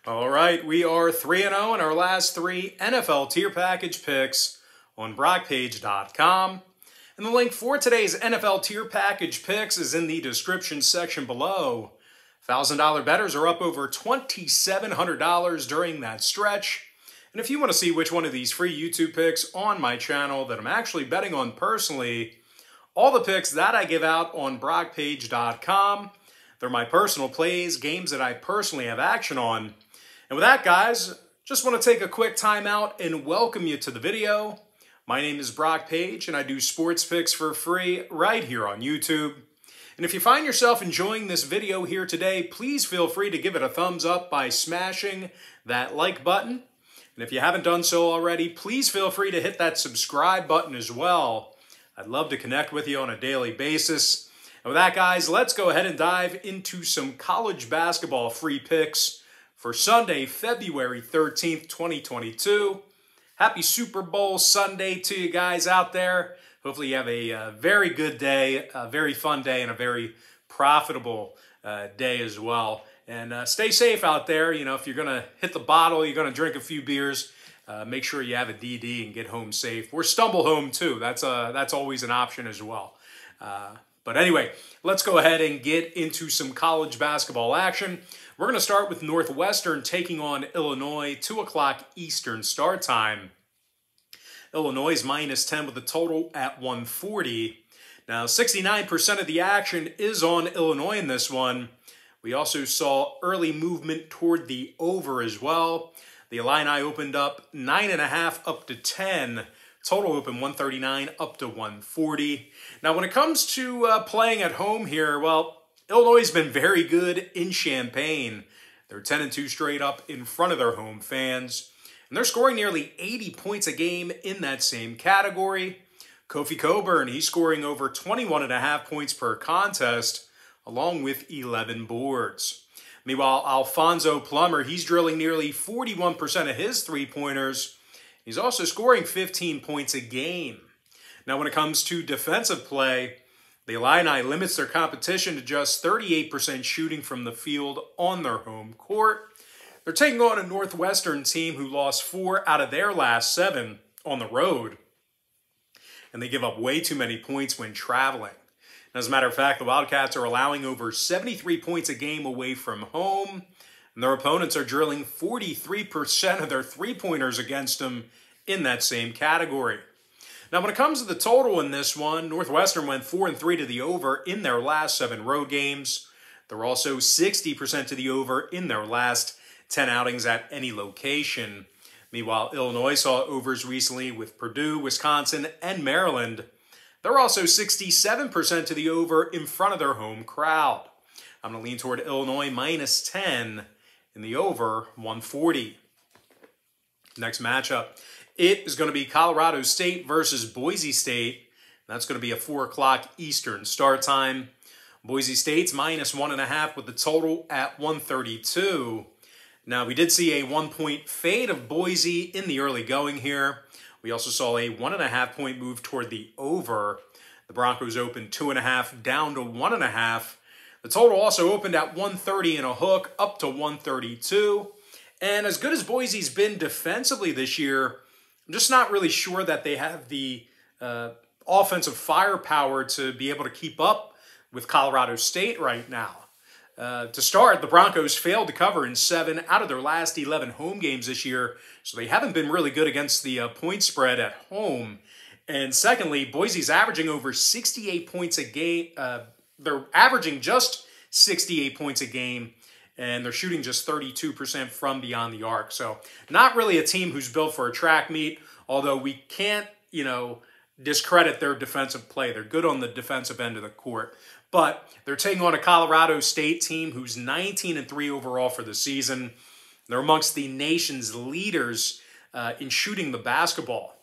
All right, we are 3-0 in our last three NFL tier package picks on BrockPage.com. And the link for today's NFL tier package picks is in the description section below. $1,000 bettors are up over $2,700 during that stretch. And if you want to see which one of these free YouTube picks on my channel that I'm actually betting on personally, all the picks that I give out on BrockPage.com, they're my personal plays, games that I personally have action on. And with that, guys, just want to take a quick time out and welcome you to the video. My name is Brock Page, and I do sports picks for free right here on YouTube. And if you find yourself enjoying this video here today, please feel free to give it a thumbs up by smashing that like button. And if you haven't done so already, please feel free to hit that subscribe button as well. I'd love to connect with you on a daily basis. And with that, guys, let's go ahead and dive into some college basketball free picks for Sunday, February 13th, 2022. Happy Super Bowl Sunday to you guys out there. Hopefully you have a very good day, a very fun day, and a very profitable day as well. And stay safe out there. You know, if you're going to hit the bottle, you're going to drink a few beers, make sure you have a DD and get home safe. Or stumble home too. That's always an option as well. But anyway, let's go ahead and get into some college basketball action. We're going to start with Northwestern taking on Illinois, 2 o'clock Eastern start time. Illinois is -10 with a total at 140. Now, 69% of the action is on Illinois in this one. We also saw early movement toward the over as well. The Illini opened up 9.5 up to 10. Total open 139 up to 140. Now, when it comes to playing at home here, well, Illinois has been very good in Champaign. They're 10-2 straight up in front of their home fans. And they're scoring nearly 80 points a game in that same category. Kofi Coburn, he's scoring over 21.5 points per contest, along with 11 boards. Meanwhile, Alfonso Plummer, he's drilling nearly 41% of his three-pointers. He's also scoring 15 points a game. Now, when it comes to defensive play, the Illini limits their competition to just 38% shooting from the field on their home court. They're taking on a Northwestern team who lost 4 out of their last 7 on the road. And they give up way too many points when traveling. As a matter of fact, the Wildcats are allowing over 73 points a game away from home. And their opponents are drilling 43% of their three-pointers against them in that same category. Now, when it comes to the total in this one, Northwestern went 4-3 to the over in their last 7 road games. They're also 60% to the over in their last 10 outings at any location. Meanwhile, Illinois saw overs recently with Purdue, Wisconsin, and Maryland. They're also 67% to the over in front of their home crowd. I'm going to lean toward Illinois -10 in the over 140. Next matchup. It is going to be Colorado State versus Boise State. That's going to be a 4 o'clock Eastern start time. Boise State's -1.5 with the total at 132. Now, we did see a 1-point fade of Boise in the early going here. We also saw a 1.5-point move toward the over. The Broncos opened 2.5 down to 1.5. The total also opened at 130 and a hook up to 132. And as good as Boise's been defensively this year, I'm just not really sure that they have the offensive firepower to be able to keep up with Colorado State right now. To start, the Broncos failed to cover in 7 out of their last 11 home games this year, so they haven't been really good against the point spread at home. And secondly, Boise's averaging over 68 points a game. They're averaging just 68 points a game, and they're shooting just 32% from beyond the arc. So not really a team who's built for a track meet, although we can't, discredit their defensive play. They're good on the defensive end of the court. But they're taking on a Colorado State team who's 19-3 overall for the season. They're amongst the nation's leaders in shooting the basketball.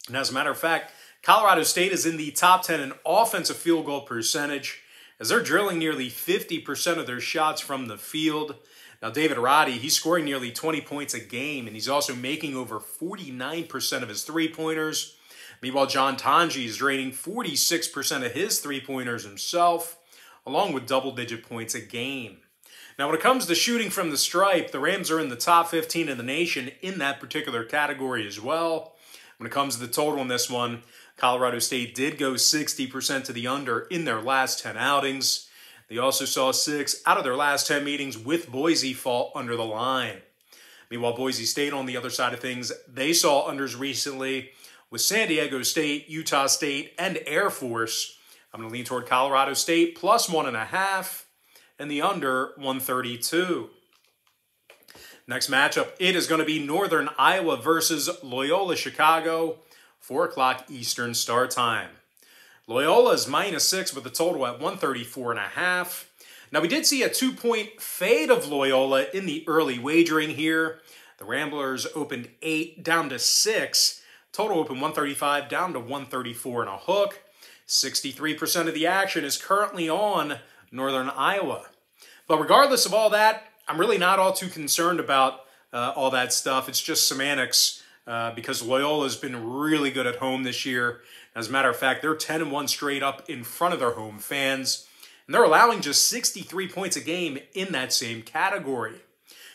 And as a matter of fact, Colorado State is in the top 10 in offensive field goal percentage, as they're drilling nearly 50% of their shots from the field. Now, David Roddy, he's scoring nearly 20 points a game, and he's also making over 49% of his three-pointers. Meanwhile, John Tonji is draining 46% of his three-pointers himself, along with double-digit points a game. Now, when it comes to shooting from the stripe, the Rams are in the top 15 in the nation in that particular category as well. When it comes to the total in this one, Colorado State did go 60% to the under in their last 10 outings. They also saw 6 out of their last 10 meetings with Boise fall under the line. Meanwhile, Boise State, on the other side of things, they saw unders recently with San Diego State, Utah State, and Air Force. I'm going to lean toward Colorado State plus 1.5 and the under 132. Next matchup, it is going to be Northern Iowa versus Loyola Chicago, 4 o'clock Eastern start time. Loyola is -6 with the total at 134.5. Now, we did see a 2-point fade of Loyola in the early wagering here. The Ramblers opened 8 down to 6. Total opened 135 down to 134 and a hook. 63% of the action is currently on Northern Iowa. But regardless of all that, I'm really not all too concerned about all that stuff. It's just semantics because Loyola's been really good at home this year. As a matter of fact, they're 10-1 straight up in front of their home fans. And they're allowing just 63 points a game in that same category.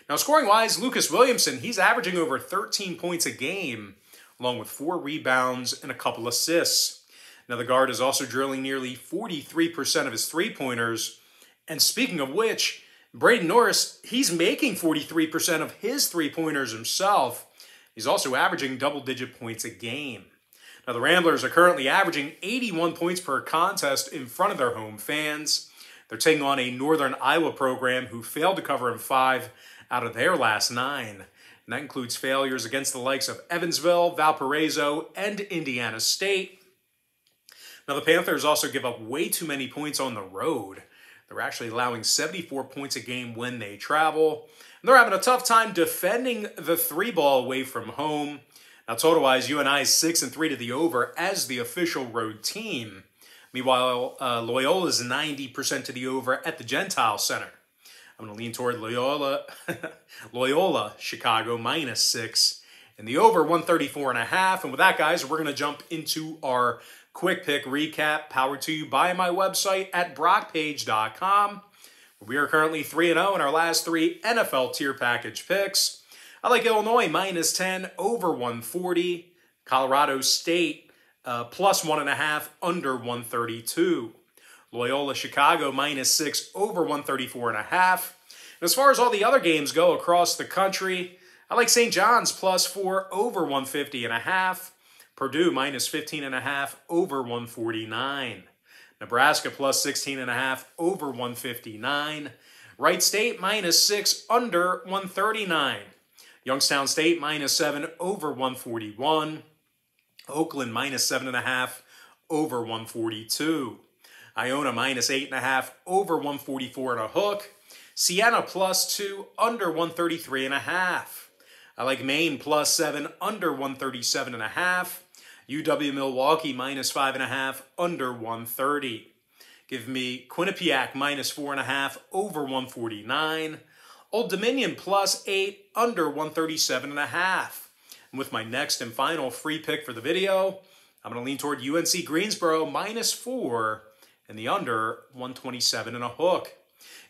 Now, scoring-wise, Lucas Williamson, he's averaging over 13 points a game, along with 4 rebounds and a couple assists. Now, the guard is also drilling nearly 43% of his three-pointers. And speaking of which, Braden Norris, he's making 43% of his three-pointers himself. He's also averaging double-digit points a game. Now, the Ramblers are currently averaging 81 points per contest in front of their home fans. They're taking on a Northern Iowa program who failed to cover in 5 out of their last 9. And that includes failures against the likes of Evansville, Valparaiso, and Indiana State. Now, the Panthers also give up way too many points on the road. They're actually allowing 74 points a game when they travel. And they're having a tough time defending the 3-ball away from home. Now, total-wise, UNI is 6-3 to the over as the official road team. Meanwhile, Loyola is 90% to the over at the Gentile Center. I'm going to lean toward Loyola Chicago -6 and the over 134.5. And with that, guys, we're going to jump into our quick pick recap, powered to you by my website at brockpage.com. We are currently 3-0 in our last 3 NFL tier package picks. I like Illinois -10 over 140. Colorado State plus 1.5 under 132. Loyola Chicago -6 over 134.5. And as far as all the other games go across the country, I like St. John's +4 over 150.5. Purdue -15.5 over 149. Nebraska +16.5 over 159. Wright State -6 under 139. Youngstown State -7 over 141. Oakland -7.5 over 142. Iona -8.5 over 144 and a hook. Siena +2 under 133.5. I like Maine +7 under 137.5. UW Milwaukee -5.5 under 130. Give me Quinnipiac -4.5 over 149. Old Dominion +8 under 137.5. And with my next and final free pick for the video, I'm going to lean toward UNC Greensboro -4 and the under 127 and a hook.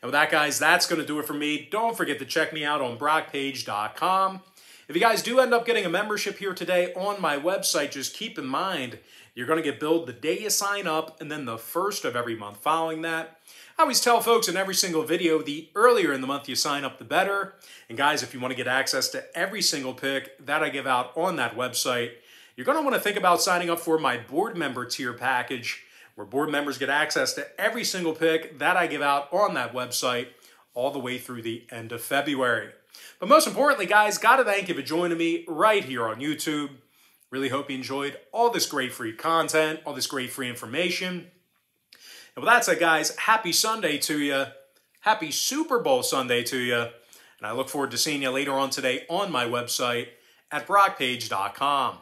And with that, guys, that's going to do it for me. Don't forget to check me out on brockpage.com. If you guys do end up getting a membership here today on my website, just keep in mind you're going to get billed the day you sign up and then the first of every month following that. I always tell folks in every single video, the earlier in the month you sign up, the better. And guys, if you want to get access to every single pick that I give out on that website, you're going to want to think about signing up for my board member tier package, where board members get access to every single pick that I give out on that website all the way through the end of February. But most importantly, guys, got to thank you for joining me right here on YouTube. Really hope you enjoyed all this great free content, all this great free information. And with that said, guys, happy Sunday to you. Happy Super Bowl Sunday to you. And I look forward to seeing you later on today on my website at brockpage.com.